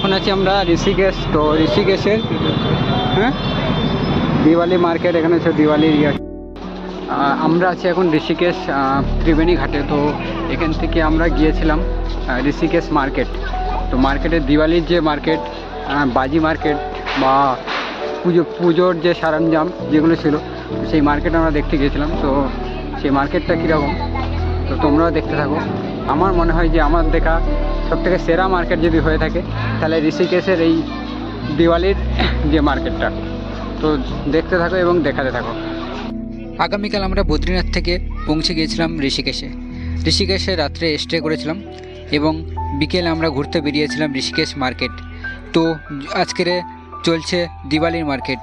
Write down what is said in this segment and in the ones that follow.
এখন আছি আমরা ঋষিকেশ। তো ঋষিকেশের দিওয়ালি মার্কেট, এখানে হচ্ছে দিওয়ালির আমরা আছি এখন ঋষিকেশ ত্রিবেণী ঘাটে। তো এখান থেকে আমরা গিয়েছিলাম ঋষিকেশ মার্কেট। তো মার্কেটের দিওয়ালির যে মার্কেট, বাজি মার্কেট বা পুজোর যে সরঞ্জাম যেগুলো ছিল, সেই মার্কেট আমরা দেখতে গিয়েছিলাম। তো সেই মার্কেটটা কীরকম তো তোমরাও দেখতে থাকো। আমার মনে হয় যে আমার দেখা সবথেকে সেরা মার্কেট যদি হয়ে থাকে তাহলে ঋষিকেশের এই দিওয়ালির যে মার্কেটটা। তো দেখতে থাকো এবং দেখাতে থাকো। আগামীকাল আমরা বদ্রীনাথ থেকে পৌঁছে গিয়েছিলাম ঋষিকেশে রাত্রে স্টে করেছিলাম এবং বিকেলে আমরা ঘুরতে বেরিয়েছিলাম ঋষিকেশ মার্কেট। তো আজকের চলছে দিওয়ালির মার্কেট।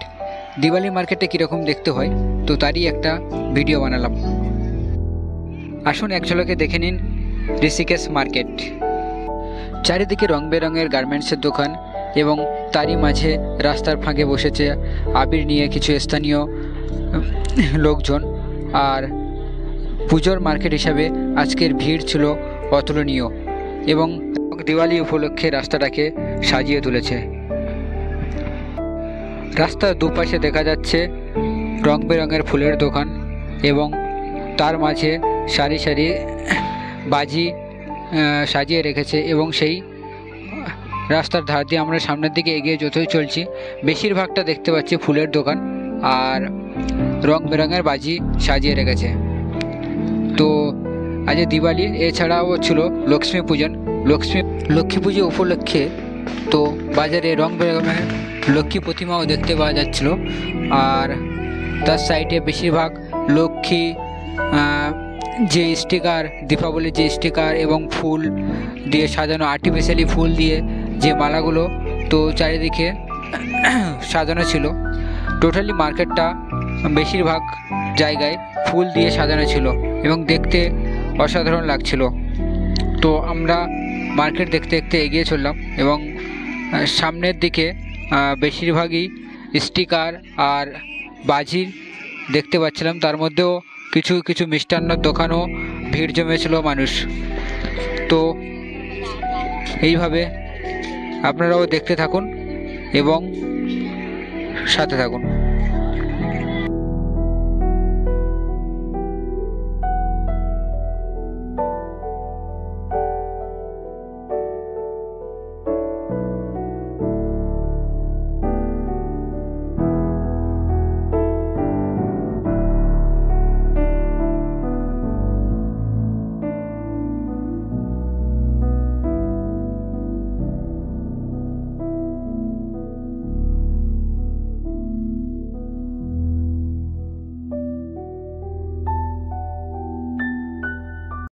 দিওয়ালির মার্কেটে কীরকম দেখতে হয় তো তারই একটা ভিডিও বানালাম। আসুন এক ঝলকে দেখে নিন ঋষিকেশ মার্কেট। চারিদিকে রং বেরঙের গার্মেন্টসের দোকান এবং তারই মাঝে রাস্তার ফাঁকে বসেছে আবির নিয়ে কিছু স্থানীয় লোকজন। আর পুজোর মার্কেট হিসাবে আজকের ভিড় ছিল অতুলনীয় এবং দিওয়ালি উপলক্ষে রাস্তাটাকে সাজিয়ে তুলেছে। রাস্তার দুপাশে দেখা যাচ্ছে রং বেরঙের ফুলের দোকান এবং তার মাঝে সারি সারি বাজি সাজিয়ে রেখেছে এবং সেই রাস্তার ধার দিয়ে আমরা সামনের দিকে এগিয়ে যতই চলছি বেশিরভাগটা দেখতে পাচ্ছি ফুলের দোকান আর রং বেরঙের বাজি সাজিয়ে রেখেছে। তো আজ দিওয়ালি এছাড়াও ছিল লক্ষ্মী পুজো উপলক্ষে তো বাজারে রং বেরঙের লক্ষ্মী প্রতিমাও দেখতে পাওয়া যাচ্ছিল। আর তার সাইডে বেশিরভাগ লক্ষ্মী যে স্টিকার, দীপাবলির যে স্টিকার এবং ফুল দিয়ে সাজানো, আর্টিফিশিয়ালি ফুল দিয়ে যে মালাগুলো তো চারিদিকে সাজানো ছিল। টোটালি মার্কেটটা বেশিরভাগ জায়গায় ফুল দিয়ে সাজানো ছিল এবং দেখতে অসাধারণ লাগছিল। তো আমরা মার্কেট দেখতে দেখতে এগিয়ে চললাম এবং সামনের দিকে বেশিরভাগই স্টিকার আর বাজি দেখতে পাচ্ছিলাম। তার মধ্যেও কিছু কিছু মিষ্টান্নর দোকানও ভিড় জমেছিল মানুষ। তো এইভাবে আপনারাও দেখতে থাকুন এবং সাথে থাকুন।